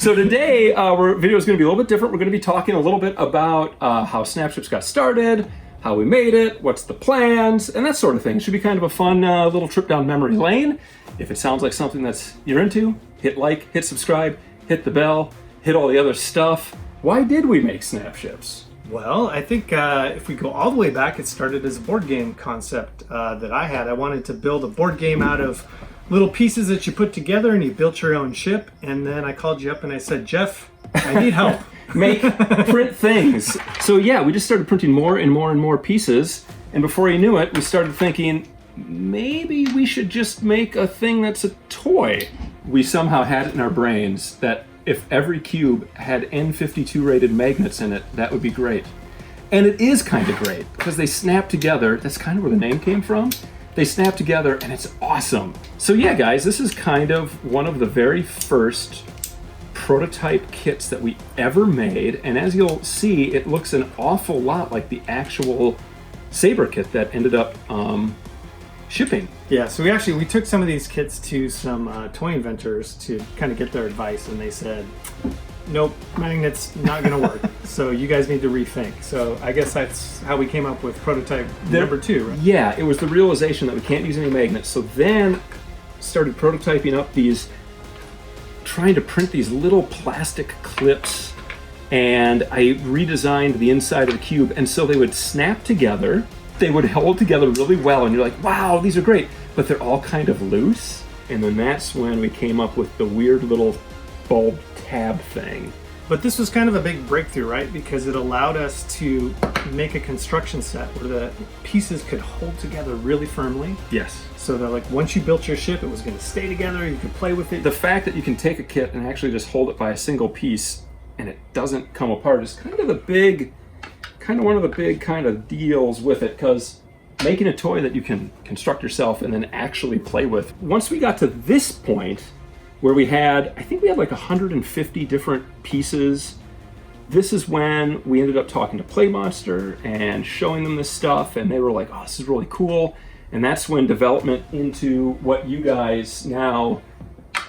So today, our video is going to be a little bit different. We're going to be talking a little bit about how Snapships got started, how we made it, what's the plans, and that sort of thing. It should be kind of a fun little trip down memory lane. If it sounds like something that's you're into, hit like, hit subscribe, hit the bell, hit all the other stuff. Why did we make Snapships? Well, I think if we go all the way back, it started as a board game concept that I had. I wanted to build a board game out of little pieces that you put together and you built your own ship. And then I called you up and I said, Jeff, I need help. Print things. So yeah, we just started printing more and more and more pieces. And before you knew it, we started thinking, maybe we should just make a thing that's a toy. We somehow had it in our brains that if every cube had N52 rated magnets in it, that would be great. And it is kind of great because they snap together. That's kind of where the name came from. They snap together and it's awesome. So yeah, guys, this is kind of one of the very first prototype kits that we ever made. And as you'll see, it looks an awful lot like the actual Saber kit that ended up shipping. Yeah, so we took some of these kits to some toy inventors to kind of get their advice, and they said, nope, magnets not going to work. So you guys need to rethink. So I guess that's how we came up with prototype number 2, right? Yeah, it was the realization that we can't use any magnets. So then started prototyping up trying to print these little plastic clips, and I redesigned the inside of the cube, and so they would snap together. They would hold together really well, and you're like, wow, these are great, but they're all kind of loose. And then that's when we came up with the weird little bulb tab thing. But this was kind of a big breakthrough, right? Because it allowed us to make a construction set where the pieces could hold together really firmly. Yes. So that like once you built your ship, it was going to stay together, you could play with it. The fact that you can take a kit and actually just hold it by a single piece and it doesn't come apart is kind of one of the big kind of deals with it, because making a toy that you can construct yourself and then actually play with. Once we got to this point where I think we had like 150 different pieces, this is when we ended up talking to PlayMonster and showing them this stuff, and they were like, oh, this is really cool. And that's when development into what you guys now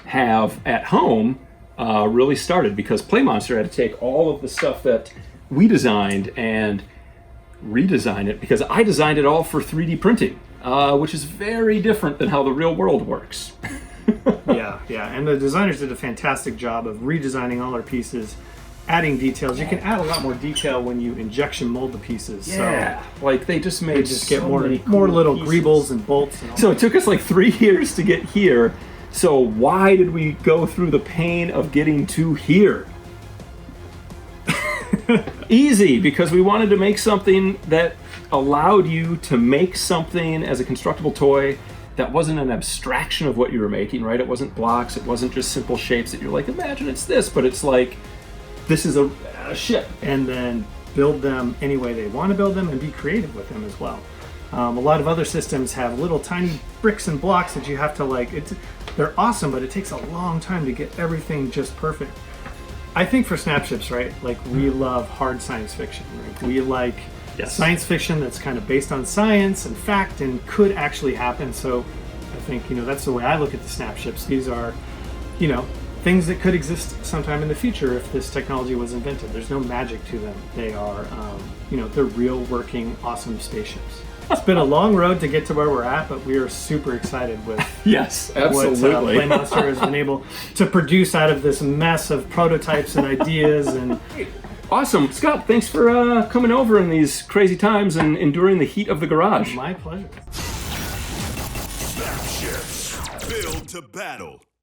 have at home really started, because PlayMonster had to take all of the stuff that we designed and redesign it, because I designed it all for 3D printing, which is very different than how the real world works. Yeah, and the designers did a fantastic job of redesigning all our pieces, adding details. You can add a lot more detail when you injection mold the pieces. Yeah, so like they just get more little greebles and bolts. And so it took us like 3 years to get here. So why did we go through the pain of getting to here? Easy, because we wanted to make something that allowed you to make something as a constructible toy that wasn't an abstraction of what you were making, right? It wasn't blocks, it wasn't just simple shapes that you're like, imagine it's this, but it's like, this is a ship. And then build them any way they want to build them and be creative with them as well. A lot of other systems have little tiny bricks and blocks that you have to they're awesome, but it takes a long time to get everything just perfect. I think for Snapships, right, like we love hard science fiction, right? We like science fiction that's kind of based on science and fact and could actually happen. So I think, that's the way I look at the Snapships. These are, things that could exist sometime in the future if this technology was invented. There's no magic to them. They are, they're real working, awesome spaceships. It's been a long road to get to where we're at, but we are super excited with yes, absolutely. What PlayMonster has been able to produce out of this mess of prototypes and ideas. And awesome. Scott, thanks for coming over in these crazy times and enduring the heat of the garage. My pleasure. Snapships, build to battle.